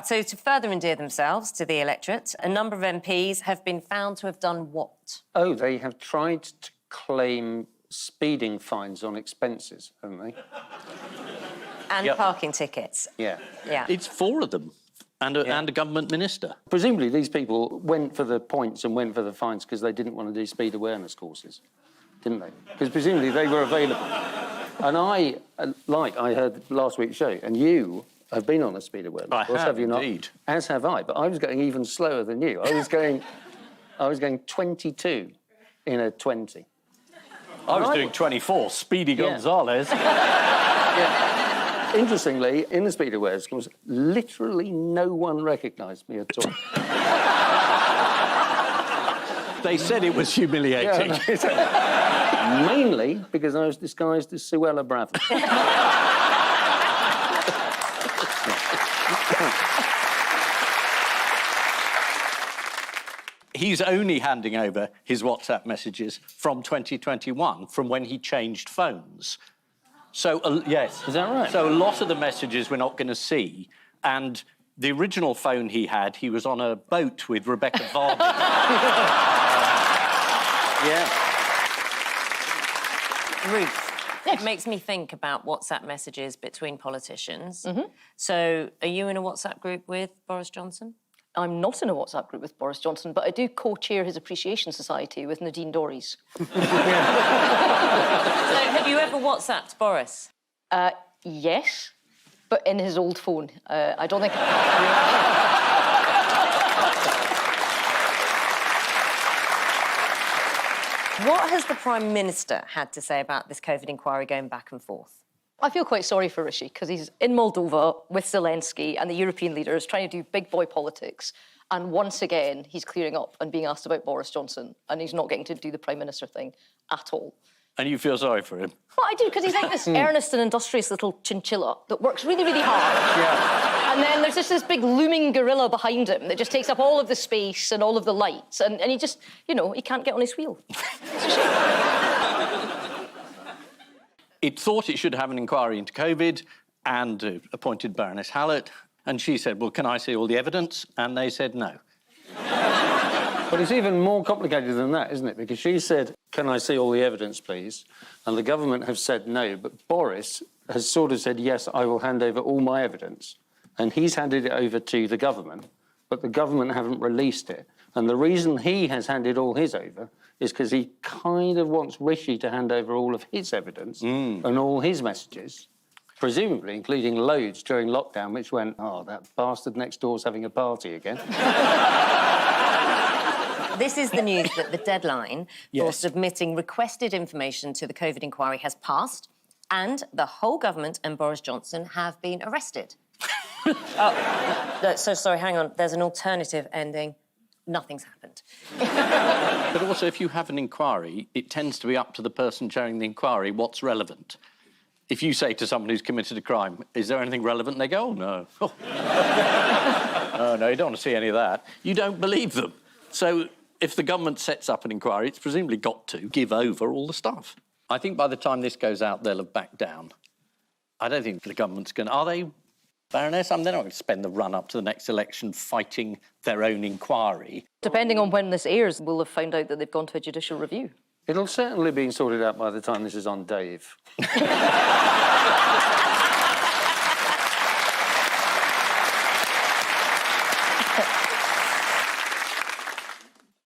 So to further endear themselves to the electorate, a number of MPs have been found to have done what? Oh, they have tried to claim speeding fines on expenses, haven't they? And parking tickets. Yeah. Yeah. It's 4 of them. And a government minister. Presumably these people went for the points and went for the fines because they didn't want to do speed awareness courses, didn't they? Because presumably they were available. And I heard last week's show, and you have been on a speed awareness course, have you indeed. Not? As have I, but I was going even slower than you. I was going 22 in a 20. I was doing 24, Speedy Gonzales. Yeah. Interestingly, in the speed awareness course, literally no one recognised me at all. They said it was humiliating. Yeah, mainly because I was disguised as Suella Braverman. He's only handing over his WhatsApp messages from 2021, from when he changed phones. So, yes. Is that right? So a lot of the messages we're not going to see, and the original phone he had, he was on a boat with Rebecca Vardy. Yeah. Ruth, it makes me think about WhatsApp messages between politicians. So are you in a WhatsApp group with Boris Johnson? I'm not in a WhatsApp group with Boris Johnson, but I do co-chair his Appreciation Society with Nadine Dorries. So have you ever WhatsApped Boris? Yes, but in his old phone. I don't think... What has the Prime Minister had to say about this COVID inquiry going back and forth? I feel quite sorry for Rishi, because he's in Moldova with Zelensky and the European leaders trying to do big boy politics. And once again, he's clearing up and being asked about Boris Johnson, and he's not getting to do the Prime Minister thing at all. And you feel sorry for him? Well, I do, because he's like this earnest and industrious little chinchilla that works really, really hard. Yeah. And then there's just this big looming gorilla behind him that just takes up all of the space and all of the lights, and he just, you know, he can't get on his wheel. It's a shame. It thought it should have an inquiry into COVID and appointed Baroness Hallett. And she said, well, can I see all the evidence? And they said no. But it's even more complicated than that, isn't it? Because she said, can I see all the evidence, please? And the government have said no, but Boris has sort of said, yes, I will hand over all my evidence. And he's handed it over to the government, but the government haven't released it. And the reason he has handed all his over is because he kind of wants Rishi to hand over all of his evidence and all his messages, presumably including loads during lockdown, which went, oh, that bastard next door's having a party again. This is the news that the deadline for submitting requested information to the COVID inquiry has passed, and the whole government and Boris Johnson have been arrested. So sorry, hang on. There's an alternative ending. Nothing's happened. But also, if you have an inquiry, it tends to be up to the person chairing the inquiry what's relevant. If you say to someone who's committed a crime, is there anything relevant? And they go, oh, no. Oh, no, you don't want to see any of that. You don't believe them. So if the government sets up an inquiry, it's presumably got to give over all the stuff. I think by the time this goes out, they'll have backed down. I don't think the government's going to... Are they, Baroness? They're not going to spend the run-up to the next election fighting their own inquiry. Depending on when this airs, we'll have found out that they've gone to a judicial review. It'll certainly be sorted out by the time this is on Dave.